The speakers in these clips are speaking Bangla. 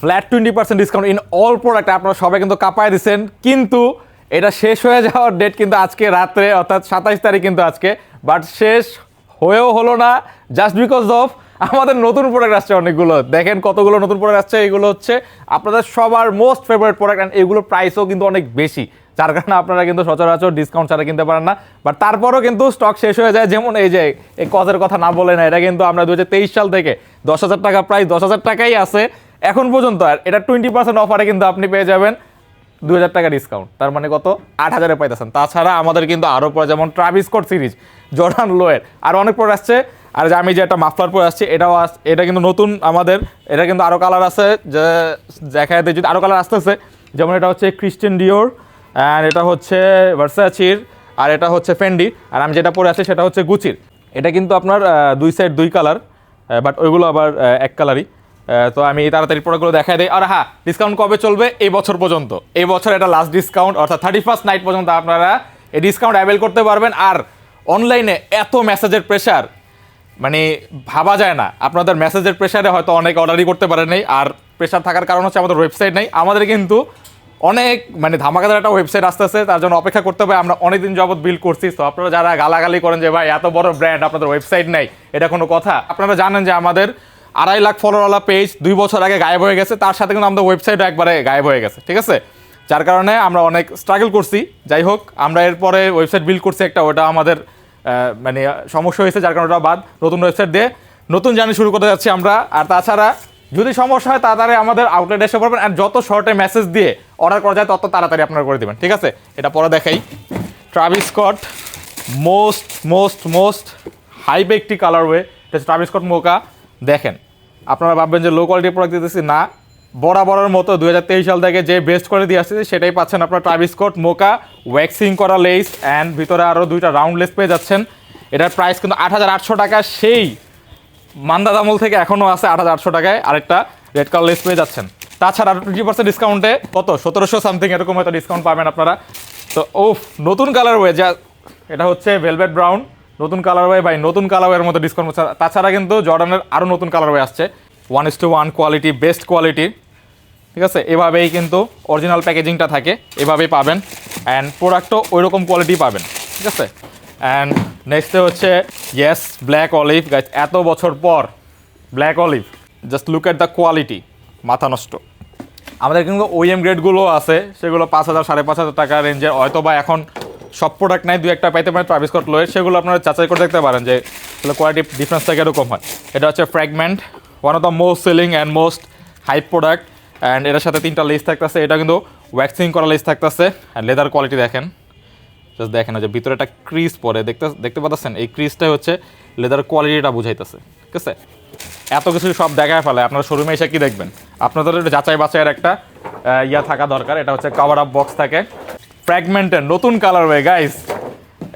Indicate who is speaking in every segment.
Speaker 1: Flat 20% discount in all product. আপনারা সবাই কিন্তু কাঁপায় দিচ্ছেন, কিন্তু এটা শেষ হয়ে যাওয়ার ডেট কিন্তু আজকে রাত্রে, অর্থাৎ 27 তারিখ কিন্তু আজকে, বাট শেষ হয়েও হলো না জাস্ট বিকজ অফ আমাদের নতুন প্রোডাক্ট আসছে অনেকগুলো। দেখেন কতগুলো নতুন প্রোডাক্ট আসছে, এগুলো হচ্ছে আপনাদের সবার মোস্ট ফেভারিট প্রোডাক্ট, অ্যান্ড এগুলোর প্রাইসও কিন্তু অনেক বেশি, যার কারণে আপনারা কিন্তু সচরাচর ডিসকাউন্ট ছাড়া কিনতে পারেন না। বাট তারপরও কিন্তু স্টক শেষ হয়ে যায়। যেমন এই যে এই কজের কথা না বলে না, এটা কিন্তু আমরা 2023 সাল থেকে 10,000 টাকা প্রাইস, 10,000 টাকাই আছে এখন পর্যন্ত। আর এটা 20% অফারে কিন্তু আপনি পেয়ে যাবেন 2,000 টাকা ডিসকাউন্ট, তার মানে কত 8,000-এ পাইতেছেন। তাছাড়া আমাদের কিন্তু আরও পরে যেমন ট্রাভিস স্কট সিরিজ, জর্ডান লোয়ের আর অনেক প্রোডাক্ট আসছে। আর যে আমি যে একটা মাফলার পরে আসছি, এটা কিন্তু নতুন আমাদের, এটা কিন্তু আরও কালার আছে, যে দেখায় যদি আরও কালার আসতেছে। যেমন এটা হচ্ছে ক্রিশ্চিয়ান ডিওর, অ্যান্ড এটা হচ্ছে ভার্সাচির, আর এটা হচ্ছে ফেন্ডি, আর আমি যেটা পরে আছি সেটা হচ্ছে গুচির। এটা কিন্তু আপনার দুই সাইড দুই কালার, বাট ওইগুলো আবার এক কালারই। তো আমি তাড়াতাড়ি প্রোডাক্টগুলো দেখাই দিই। আর হ্যাঁ, ডিসকাউন্ট কবে চলবে? এই বছর পর্যন্ত। এই বছর এটা লাস্ট ডিসকাউন্ট, অর্থাৎ 31st নাইট পর্যন্ত আপনারা এই ডিসকাউন্ট অ্যাভেল করতে পারবেন। আর অনলাইনে এত মেসেজের প্রেশার, মানে ভাবা যায় না। আপনাদের মেসেজের প্রেশারে হয়তো অনেক অর্ডারই করতে পারেন নাই, আর প্রেশার থাকার কারণ হচ্ছে আমাদের ওয়েবসাইট নেই। আমাদের কিন্তু অনেক মানে ধামাকাদার একটা ওয়েবসাইট আসতেছে, তার জন্য অপেক্ষা করতে হবে। আমরা অনেকদিন যাবত বিল্ড করছি। তো আপনারা যারা গালাগালি করেন যে ভাই এত বড় ব্র্যান্ড আপনাদের ওয়েবসাইট নেই, এটা কোনো কথা? আপনারা জানেন যে আমাদের 2.5 লাখ ফলোয়ারওয়ালা পেজ 2 বছর আগে গায়েব হয়ে গেছে, তার সাথে কিন্তু আমাদের ওয়েবসাইটও একবারে গায়েব হয়ে গেছে, ঠিক আছে? যার কারণে আমরা অনেক স্ট্রাগল করছি। যাই হোক, আমরা এরপরে ওয়েবসাইট বিল্ড করছি একটা, ওটা আমাদের মানে সমস্যা হয়েছে, যার কারণে ওটা বাদ। নতুন ওয়েবসাইট দিয়ে নতুন জার্নি শুরু করতে যাচ্ছি আমরা। আর তাছাড়া যদি সমস্যা হয় তাড়াতাড়ি আমাদের আউটলেট এসে পড়বেন, আর যত শর্টে মেসেজ দিয়ে অর্ডার করা যায় তত তাড়াতাড়ি আপনারা করে দেবেন, ঠিক আছে? এটা পরে দেখাই। Travis Scott most most most hype একটি কালারওয়ে, এটা হচ্ছে ট্রাভিস স্কট মোকা। দেখেন, আপনারা ভাববেন যে লো কোয়ালিটির প্রোডাক্ট দিতেছি, না, বরাবরের মতো 2023 সাল থেকে যে বেস্ট করে দিয়ে আসছে সেটাই পাচ্ছেন আপনারা। ট্রাভিস স্কট মোকা, ওয়্যাক্সিং করা লেস, অ্যান্ড ভিতরে আরও 2টা রাউন্ড লেস পেয়ে যাচ্ছেন। এটার প্রাইস কিন্তু 8,800 টাকা, সেই মান্দাদ আমল থেকে এখনও আছে 8,800 টাকায় আরেকটা রেড কালার লেস পেয়ে যাচ্ছেন। তাছাড়া 20% ডিসকাউন্টে কত 1,700 সামথিং এরকম হয়তো ডিসকাউন্ট পাবেন আপনারা। তো নতুন কালারওয়ে, যা এটা হচ্ছে ভেলভেট ব্রাউন, নতুন কালারওয়ে ভাই, নতুন কালারওয়ের মতো ডিসকাউন্ট। তাছাড়া কিন্তু জর্ডানের আরও নতুন কালারওয়ে আসছে, 1:1 কোয়ালিটি, বেস্ট কোয়ালিটি, ঠিক আছে? এভাবেই কিন্তু অরিজিনাল প্যাকেজিংটা থাকে, এভাবেই পাবেন, অ্যান্ড প্রোডাক্টও ওই রকম কোয়ালিটি পাবেন, ঠিক আছে? অ্যান্ড নেক্সটে হচ্ছে ইয়েস ব্ল্যাক অলিভ। গাইস, এত বছর পর black olive, just look at the quality, মাথা নষ্ট। আমাদের কিন্তু ওএম গ্রেডগুলো আছে, সেগুলো 5,000 5,500 টাকা রেঞ্জের, হয়তো বা এখন সব প্রোডাক্ট নাই, 2-1টা পাইতে পারেন ট্রাভিস স্কট লোয়ের, সেগুলো আপনারা যাচাই করে দেখতে পারেন যে কোয়ালিটি ডিফারেন্সটা কীরকম হয়। এটা হচ্ছে fragment, one of the most selling and most hype product, and এটার সাথে 3টা লেস থাকতেছে। এটা কিন্তু ওয়্যাক্সিং করা লেস থাকতেছে, অ্যান্ড লেদার কোয়ালিটি দেখেন, জাস্ট দেখেন যে ভিতরে একটা ক্রিজ পরে দেখতে পাচ্ছেন, এই ক্রিজটাই হচ্ছে লেদার কোয়ালিটিটা বুঝাইতেছে, ঠিক আছে? এত কিছু সব দেখায় ফেলে, আপনারা শোরুমে এসে কি দেখবেন? আপনাদের যাচাই বাছাইয়ের একটা ইয়া থাকা দরকার। এটা হচ্ছে কভার আপ বক্স থাকে, ফ্র্যাগমেন্টের নতুন কালারওয়ে। গাইস,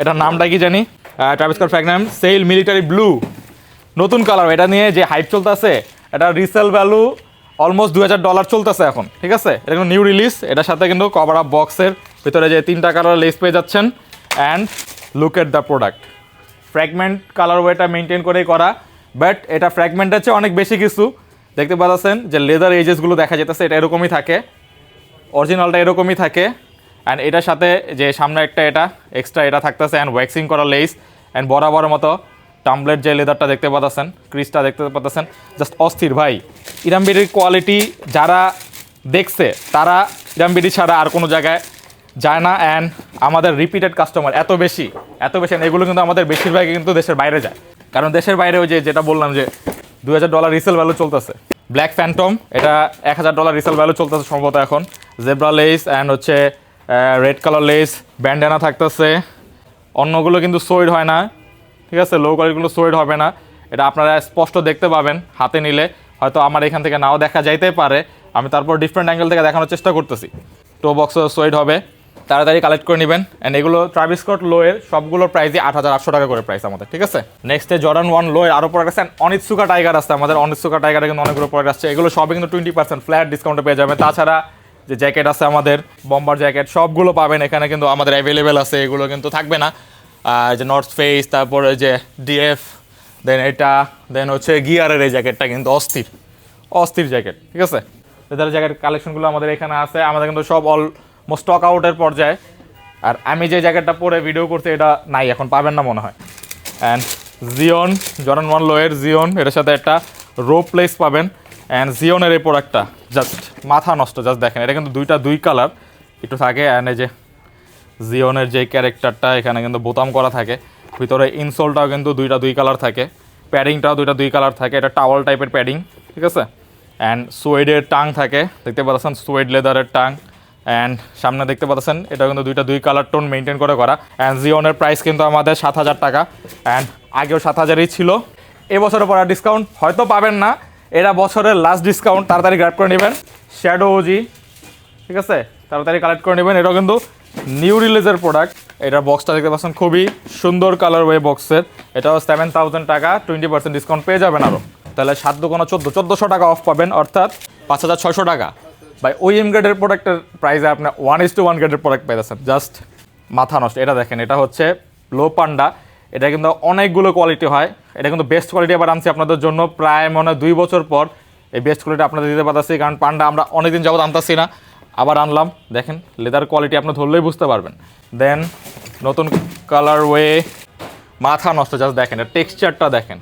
Speaker 1: এটার নামটা কি জানি? Travis Scott Fragment sail military blue, নতুন কালার। এটা নিয়ে যে হাইপ চলতেছে, এটা রিসেল ভ্যালু অলমোস্ট $2,000 চলতেছে এখন, ঠিক আছে? এটা কিন্তু নিউ রিলিজ। এটার সাথে কিন্তু কভার আপ বক্সের ভিতরে যে 3টা কালার লেস পেয়ে যাচ্ছেন, and look at the product. Fragment কালারওয়েটা মেনটেন করেই করা, বাট এটা ফ্র্যাগমেন্টের চেয়ে অনেক বেশি কিছু। দেখতে পাচ্ছেন যে লেদার এজেসগুলো দেখা যেতেছে, এটা এরকমই থাকে, অরিজিনালটা এরকমই থাকে। অ্যান্ড এটার সাথে যে সামনে একটা এটা এক্সট্রা এটা থাকতেছে, অ্যান্ড ওয়্যাক্সিং করা লেস, অ্যান্ড বরাবরের মতো টাম্বলেট যে লেদারটা দেখতে পাচ্ছেন, ক্রিজটা দেখতে পাচ্ছেন, জাস্ট অস্থির ভাই। ইরামবিডির কোয়ালিটি যারা দেখছে তারা ইরামবিডি ছাড়া আর কোনো জায়গায় যায় না। অ্যান্ড আমাদের রিপিটেড কাস্টমার এত বেশি, এগুলো কিন্তু আমাদের বেশিরভাগই কিন্তু দেশের বাইরে যায়, কারণ দেশের বাইরে ওই যেটা বললাম যে $2,000 রিসেল ভ্যালু চলতেছে। ব্ল্যাক ফ্যান্টম, এটা $1,000 রিসেল ভ্যালু চলতেছে সম্ভবত এখন। জেব্রা লেস, অ্যান্ড হচ্ছে রেড কালার লেস, ব্যান্ডানা থাকতেছে। অন্যগুলো কিন্তু সোয়েড হয় না, ঠিক আছে? লো কোয়ালিটিগুলো সোয়েড হবে না, এটা আপনারা স্পষ্ট দেখতে পাবেন হাতে নিলে। হয়তো আমার এখান থেকে নাও দেখা যাইতে পারে, আমি তারপর ডিফারেন্ট অ্যাঙ্গেল থেকে দেখানোর চেষ্টা করতেছি। টো বক্সও সোয়েড হবে, তাড়াতাড়ি কালেক্ট করে নেবেন। অ্যান্ড এগুলো ট্রাভিস স্কট লোয়ের সবগুলোর প্রাইসই 8,800 টাকা করে প্রাইস আমাদের, ঠিক আছে? নেক্সটে জর্ডান 1 লোয়ের আরও প্রোডাক্ট আছে, অনিৎসুকা টাইগার আছে আমাদের। অনিৎসুকা টাইগারে কিন্তু অনেকগুলো প্রোডাক্ট আসছে, এগুলো সবই কিন্তু 20% ফ্ল্যাট ডিসকাউন্টে পেয়ে যাবে। তাছাড়া যে জ্যাকেট আছে আমাদের, বম্বার জ্যাকেট, সবগুলো পাবেন এখানে কিন্তু আমাদের অ্যাভেলেবেল আছে, এগুলো কিন্তু থাকবে না। আর যে নর্থ ফেস, তারপরে যে ডিএফ, দেন এটা, দেন হচ্ছে গিয়ারের এই জ্যাকেটটা কিন্তু অস্থির জ্যাকেট, ঠিক আছে? লেদার জ্যাকেট কালেকশনগুলো আমাদের এখানে আছে, আমাদের কিন্তু সব অলমোস্ট স্টক আউটের পর্যায়ে। আর আমি যে জ্যাকেটটা পরে ভিডিও করছি এটা নাই, এখন পাবেন না মনে হয়। অ্যান্ড জিওন জর্ডান 1 লোয়ের জিওন, এটার সাথে একটা রো প্লেস পাবেন। অ্যান্ড জিওনের এই প্রোডাক্টটা জাস্ট মাথা নষ্ট, জাস্ট দেখেন এটা কিন্তু দুই কালার একটু থাকে। অ্যান্ড এই যে জিওনের যে ক্যারেক্টারটা এখানে কিন্তু বোতাম করা থাকে, ভিতরে ইনসোলটাও কিন্তু দুই কালার থাকে, প্যাডিংটাও দুই কালার থাকে, এটা টাওয়াল টাইপের প্যাডিং, ঠিক আছে। অ্যান্ড সোয়েডের টাং থাকে, দেখতে পাচ্ছেন সোয়েড লেদারের টাং। অ্যান্ড সামনে দেখতে পাচ্ছেন এটা কিন্তু দুই কালার টোন মেনটেন করে করা। অ্যান্ড জিওনের প্রাইস কিন্তু আমাদের 7,000 টাকা, অ্যান্ড আগেও 7,000ই ছিল। এবছরের পর আর ডিসকাউন্ট হয়তো পাবেন না, এটা বছরের লাস্ট ডিসকাউন্ট, তাড়াতাড়ি গ্র্যাব করে নেবেন। শ্যাডো ওজি, ঠিক আছে, তাড়াতাড়ি কালেক্ট করে নেবেন। এটাও কিন্তু নিউ রিলিজের প্রোডাক্ট। এটার বক্সটা দেখতে পাচ্ছেন খুবই সুন্দর কালার ওয়ে বক্সের, এটাও 7,000 টাকা, 20% ডিসকাউন্ট পেয়ে যাবেন আরও। তাহলে 7 দুগুণ 1400 টাকা অফ পাবেন, অর্থাৎ 5,600 টাকা। ভাই ওই এম গ্রেডের প্রোডাক্টের প্রাইসে আপনি 1:1 গ্রেডের প্রোডাক্ট পেয়েছেন, জাস্ট মাথা নষ্ট। এটা দেখেন, এটা হচ্ছে লো পান্ডা, এটা কিন্তু অনেকগুলো কোয়ালিটি হয়, এটা কিন্তু বেস্ট কোয়ালিটি আবার আনছি আপনাদের জন্য প্রায় মনে হয় 2 বছর পর এই বেস্ট কোয়ালিটি আপনাদের দিতে পারতেছি, কারণ পান্ডা আমরা অনেকদিন যাবত আনতেছি না, আবার আনলাম। দেখেন লেদার কোয়ালিটি আপনি ধরলেই বুঝতে পারবেন। দেন নতুন কালার ওয়ে, মাথা নষ্ট, জাস্ট দেখেন এটা টেক্সচারটা দেখেন,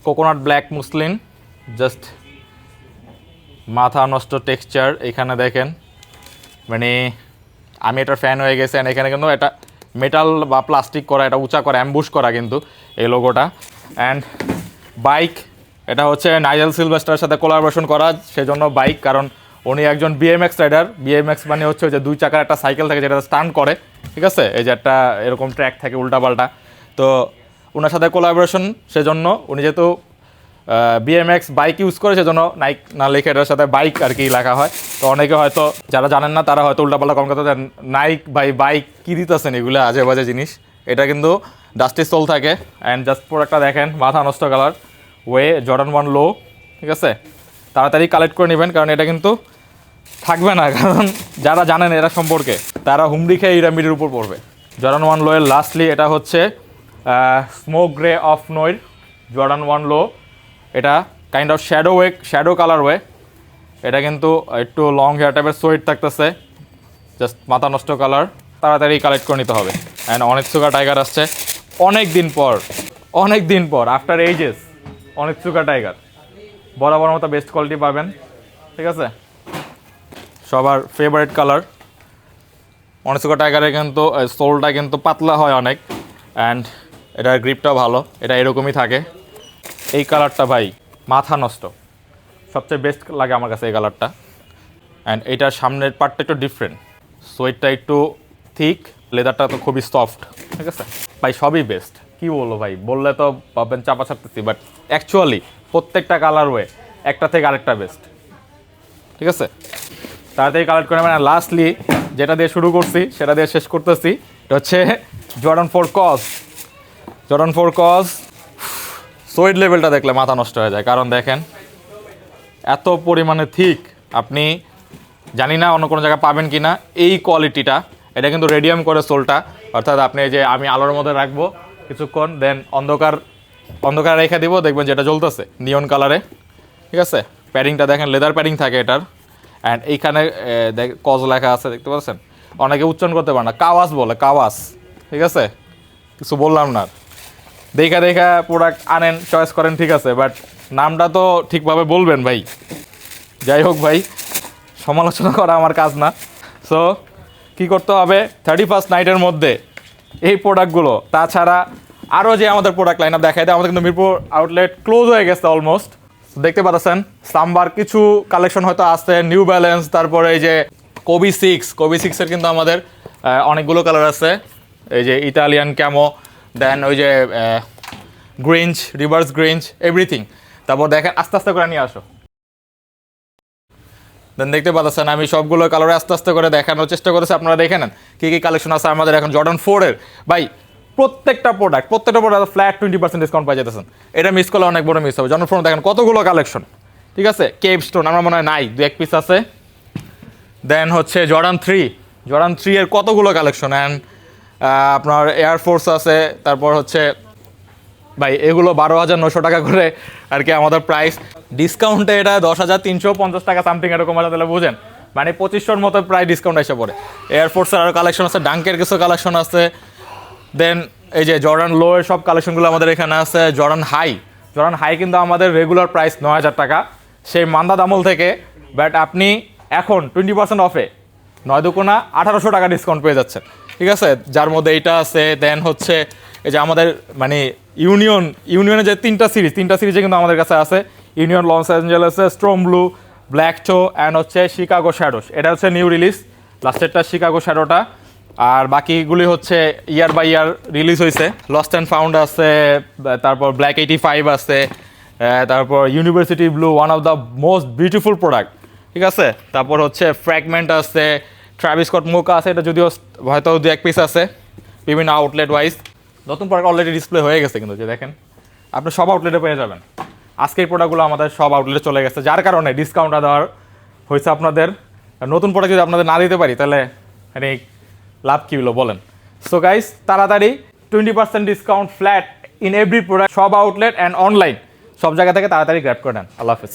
Speaker 1: কোকোনাট ব্ল্যাক মুসলিন, জাস্ট মাথা নষ্ট টেক্সচার। এখানে দেখেন মানে আমি এটার ফ্যান হয়ে গেছে। এখানে কিন্তু এটা মেটাল বা প্লাস্টিক করা, এটা উঁচা করা, অ্যাম্বুশ করা কিন্তু এই লোগোটা। অ্যান্ড বাইক, এটা হচ্ছে নাইজেল সিলভেস্টারের সাথে কোলাবোরেশন করা, সেজন্য বাইক, কারণ উনি একজন বিএমএক্স রাইডার। বিএমএক্স মানে হচ্ছে যে 2 চাকার একটা সাইকেল থাকে যেটা স্টান্ট করে, ঠিক আছে, এই যে একটা এরকম ট্র্যাক থাকে উল্টাপাল্টা, তো ওনার সাথে কোলাবোরেশন, সেজন্য উনি যেহেতু বিএমএক্স বাইক ইউজ করে সেজন্য নাইক না লিখে এটার সাথে বাইক আর কি লেখা হয়। তো অনেকে হয়তো যারা জানেন না তারা হয়তো উল্টাপাল্টা কম কথা, নাইক বাই বাইক কী দিতেছেন এগুলো আজে বাজে জিনিস। এটা কিন্তু ডাস্টি সোল থাকে। অ্যান্ড জাস্ট প্রোডাক্টটা দেখেন, মাথা নষ্ট কালার ওয়ে, জর্ডান 1 লো, ঠিক আছে, তাড়াতাড়ি কালেক্ট করে নেবেন, কারণ এটা কিন্তু থাকবে না, কারণ যারা জানেন এরা সম্পর্কে তারা হুমড়ি খেয়ে ইরামিডির উপর পড়বে। জর্ডান 1 লো এর লাস্টলি এটা হচ্ছে স্মোক গ্রে অফ নোয়ের জর্ডান 1 লো, এটা kind of shadow colour way, এটা কিন্তু একটু লং হেয়ার টাইপের সোয়েট থাকতেছে, জাস্ট মাথা নষ্ট কালার, তাড়াতাড়ি কালেক্ট করে নিতে হবে। অ্যান্ড অনিৎসুকা টাইগার আসছে অনেক দিন পর আফটার এইজেস, অনিৎসুকা টাইগার বরাবর মতো বেস্ট কোয়ালিটি পাবেন, ঠিক আছে, সবার ফেভারিট কালার। অনিৎসুকা টাইগারের কিন্তু সোলটা কিন্তু পাতলা হয় অনেক, অ্যান্ড এটার গ্রিপটাও ভালো, এটা এরকমই থাকে। এই কালারটা ভাই মাথা নষ্ট, সবচেয়ে বেস্ট লাগে আমার কাছে এই কালারটা। অ্যান্ড এইটার সামনের পার্টটা একটু ডিফারেন্ট, সোয়েটটা একটু থিক, লেদারটা তো খুবই সফট, ঠিক আছে ভাই, সবই বেস্ট। কী বলবো ভাই, বললে তো পাবেন চাপা ছাড়তেছি, বাট অ্যাকচুয়ালি প্রত্যেকটা কালার ওয়ে একটা থেকে আরেকটা বেস্ট, ঠিক আছে, তাড়াতাড়ি কালেক্ট করে নেবেন। লাস্টলি যেটা দিয়ে শুরু করছি সেটা দিয়ে শেষ করতেছি, এটা হচ্ছে জর্ডান 4 কজ। জর্ডান 4 কজ সোয়েড লেভেলটা দেখলে মাথা নষ্ট হয়ে যায়, কারণ দেখেন এত পরিমাণে থিক, আপনি জানি না অন্য কোনো জায়গায় পাবেন কি না এই কোয়ালিটিটা। এটা কিন্তু রেডিয়াম করে সোলটা, অর্থাৎ আপনি যে আমি আলোর মধ্যে রাখবো কিছুক্ষণ, দেন অন্ধকার রেখে দিব, দেখবেন যেটা জ্বলতেছে নিয়ন কালারে, ঠিক আছে। প্যাডিংটা দেখেন লেদার প্যাডিং থাকে এটার। অ্যান্ড এইখানে কজ লেখা আছে, দেখতে পাচ্ছেন, অনেকে উচ্চারণ করতে পারে না, কাওয়াস বলে, কাওয়াস, ঠিক আছে, কিছু বললাম না। দেখা প্রোডাক্ট আনেন, চয়েস করেন, ঠিক আছে, বাট নামটা তো ঠিকভাবে বলবেন ভাই। যাই হোক ভাই, সমালোচনা করা আমার কাজ না। সো কী করতে হবে, 31st নাইটের মধ্যে এই প্রোডাক্টগুলো, তাছাড়া আরও যে আমাদের প্রোডাক্ট লাইন আপ দেখাই দেয়, আমাদের কিন্তু মিরপুর আউটলেট ক্লোজ হয়ে গেছে অলমোস্ট, দেখতে পাচ্ছেন। সাম্বার কিছু কালেকশন হয়তো আসছে, নিউ ব্যালেন্স, তারপরে এই যে কোবি 6-এর কিন্তু আমাদের অনেকগুলো কালার আছে, এই যে ইতালিয়ান ক্যামো, দেন ওই যে গ্রিঞ্জ, রিভার্স গ্রিঞ্জ, এভরিথিং। তারপর দেখেন আস্তে আস্তে করে নিয়ে আসো, দেন দেখতে পাচ্ছেন আমি সবগুলো কালারে আস্তে আস্তে করে দেখানোর চেষ্টা করেছি, আপনারা দেখে নেন কী কী কালেকশন আছে আমাদের এখন জর্ডান 4-এর। ভাই প্রত্যেকটা প্রোডাক্ট ফ্ল্যাট 20% ডিসকাউন্ট পাই যেতেছেন, এটা মিস করলে অনেক বড় মিস হবে। জর্ডান 4 দেখেন কতগুলো কালেকশন, ঠিক আছে। কেপ স্টোন আমার মনে হয় নাই, 2-1 পিস আছে। দেন হচ্ছে জর্ডান 3 এর কতগুলো কালেকশন, অ্যান্ড আপনার এয়ারফোর্স আছে, তারপর হচ্ছে ভাই এগুলো 12,900 টাকা করে আর কি আমাদের প্রাইস। ডিসকাউন্টে এটা 10,350 টাকা সামথিং এরকম আছে, তাহলে বুঝেন মানে 2500-র মতো প্রায় ডিসকাউন্ট এসে পড়ে। এয়ারফোর্সের আরও কালেকশন আছে, ডাঙ্কের কিছু কালেকশন আছে, দেন এই যে জর্ডান লো এর সব কালেকশনগুলো আমাদের এখানে আছে। জর্ডান হাই কিন্তু আমাদের রেগুলার প্রাইস 9,000 টাকা সেই মান্দাদ আমল থেকে, বাট আপনি এখন 20% অফে 9 দুগুণা 1800 টাকা ডিসকাউন্ট পেয়ে যাচ্ছেন, ঠিক আছে। যার মধ্যে এইটা আছে, দেন হচ্ছে এই যে আমাদের মানে ইউনিয়নের যে তিনটা সিরিজে কিন্তু আমাদের কাছে আছে। ইউনিয়ন লস অ্যাঞ্জেলেসে storm blue, black toe and হচ্ছে শিকাগো শ্যাডোস, এটা হচ্ছে নিউ রিলিজ, লাস্টেরটা শিকাগো শ্যাডোটা। আর বাকিগুলি হচ্ছে ইয়ার বাই ইয়ার রিলিজ হয়েছে। লস্ট অ্যান্ড ফাউন্ড আছে, তারপর ব্ল্যাক 85 আছে, তারপর university blue, one of the most beautiful product, ঠিক আছে। তারপর হচ্ছে ফ্র্যাগমেন্ট আছে, ট্রাভিস স্কট মোকা আছে, এটা যদিও হয়তো 2-1 পিস আছে বিভিন্ন আউটলেট ওয়াইজ। নতুন প্রোডাক্ট অলরেডি ডিসপ্লে হয়ে গেছে কিন্তু, যে দেখেন আপনি সব আউটলেটে পেয়ে যাবেন। আজকের প্রোডাক্টগুলো আমাদের সব আউটলেটে চলে গেছে, যার কারণে ডিসকাউন্টটা দেওয়ার হয়েছে আপনাদের। নতুন প্রোডাক্ট যদি আপনাদের না দিতে পারি তাহলে মানে লাভ কী হলো বলেন। সো গাইস, তাড়াতাড়ি 20% discount flat in every product, সব আউটলেট অ্যান্ড অনলাইন, সব জায়গা থেকে তাড়াতাড়ি গ্র্যাব করে নেন। আল্লাহ হাফেজ।